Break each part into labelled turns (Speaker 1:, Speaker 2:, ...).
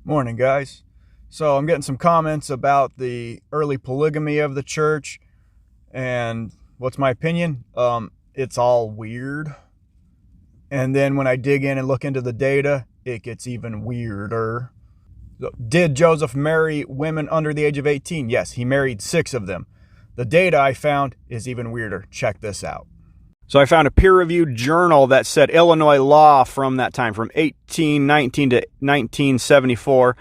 Speaker 1: Morning, guys. So I'm getting some comments about the early polygamy of the church, and what's my opinion? It's all weird. And then when I dig in and look into the data, it gets even weirder. Did Joseph marry women under the age of 18? Yes, he married 6 of them. The data I found is even weirder. Check this out. So I found a peer-reviewed journal that said Illinois law from that time, from 1819 to 1974,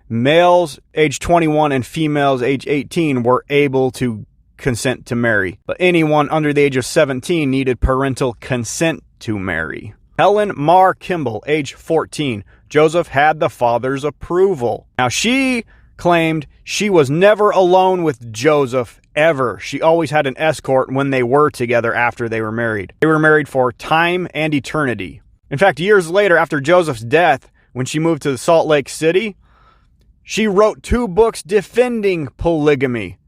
Speaker 1: males age 21 and females age 18 were able to consent to marry. But anyone under the age of 17 needed parental consent to marry. Helen Marr Kimball, age 14. Joseph had the father's approval. Now, she claimed she was never alone with Joseph, ever. She always had an escort when they were together after they were married. They were married for time and eternity. In fact, years later, after Joseph's death, when she moved to Salt Lake City, she wrote 2 books defending polygamy.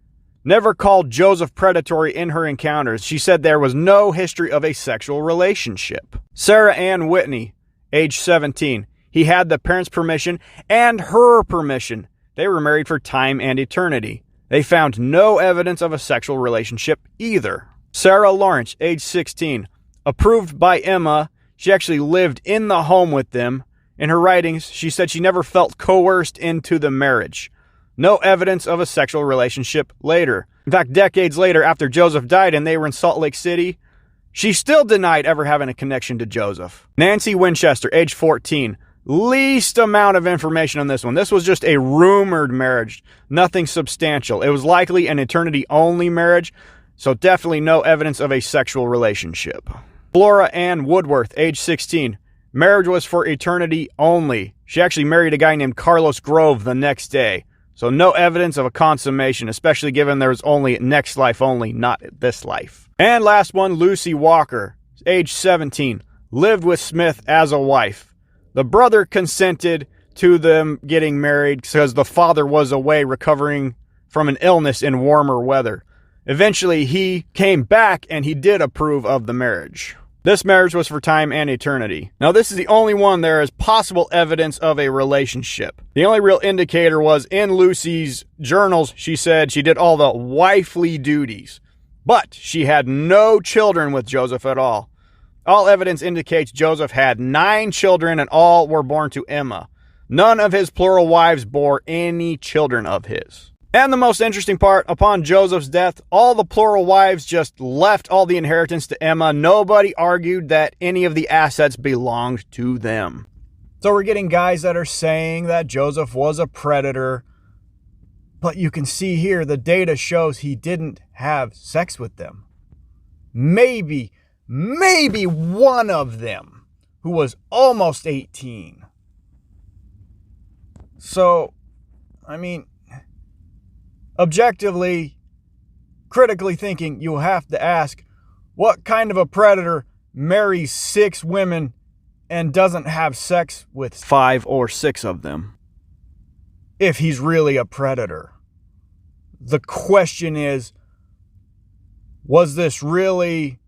Speaker 1: Never called Joseph predatory in her encounters. She said there was no history of a sexual relationship. Sarah Ann Whitney, age 17. He had the parents' permission and her permission. They were married for time and eternity. They found no evidence of a sexual relationship either. Sarah Lawrence, age 16. Approved by Emma, she actually lived in the home with them. In her writings, she said she never felt coerced into the marriage. No evidence of a sexual relationship later. In fact, decades later, after Joseph died and they were in Salt Lake City, she still denied ever having a connection to Joseph. Nancy Winchester, age 14. Least amount of information on this one. This was just a rumored marriage. Nothing substantial. It was likely an eternity-only marriage, so definitely no evidence of a sexual relationship. Flora Ann Woodworth, age 16. Marriage was for eternity only. She actually married a guy named Carlos Grove the next day. So no evidence of a consummation, especially given there was only next life only, not this life. And last one, Lucy Walker, age 17. Lived with Smith as a wife. The brother consented to them getting married because the father was away recovering from an illness in warmer weather. Eventually, he came back and he did approve of the marriage. This marriage was for time and eternity. Now, this is the only one there is possible evidence of a relationship. The only real indicator was in Lucy's journals, she said she did all the wifely duties, but she had no children with Joseph at all. All evidence indicates Joseph had 9 children and all were born to Emma. None of his plural wives bore any children of his. And the most interesting part, upon Joseph's death, all the plural wives just left all the inheritance to Emma. Nobody argued that any of the assets belonged to them. So we're getting guys that are saying that Joseph was a predator, but you can see here the data shows he didn't have sex with them. Maybe one of them who was almost 18. So, I mean, objectively, critically thinking, you have to ask, what kind of a predator marries 6 women and doesn't have sex with 5 or 6 of them? If he's really a predator. The question is, was this really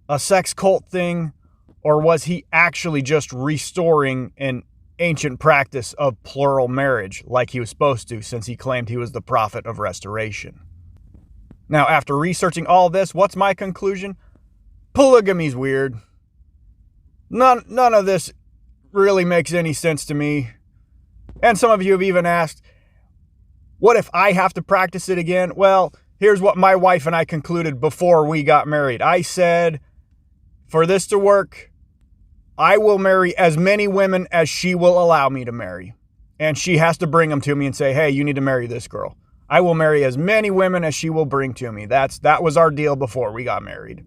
Speaker 1: a sex cult thing, or was he actually just restoring an ancient practice of plural marriage like he was supposed to, since he claimed he was the prophet of restoration? Now, after researching all this, what's my conclusion? Polygamy's weird. None of this really makes any sense to me. And some of you have even asked, what if I have to practice it again? Well, here's what my wife and I concluded before we got married. I said, for this to work, I will marry as many women as she will allow me to marry. And she has to bring them to me and say, hey, you need to marry this girl. I will marry as many women as she will bring to me. That was our deal before we got married.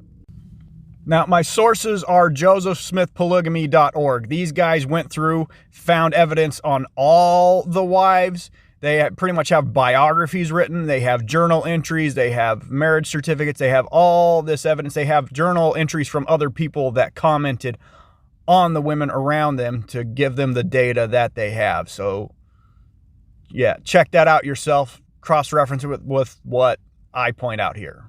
Speaker 1: Now, my sources are josephsmithpolygamy.org. These guys went through, found evidence on all the wives. They pretty much have biographies written. They have journal entries. They have marriage certificates. They have all this evidence. They have journal entries from other people that commented on the women around them to give them the data that they have. So, yeah, check that out yourself. Cross-reference it with what I point out here.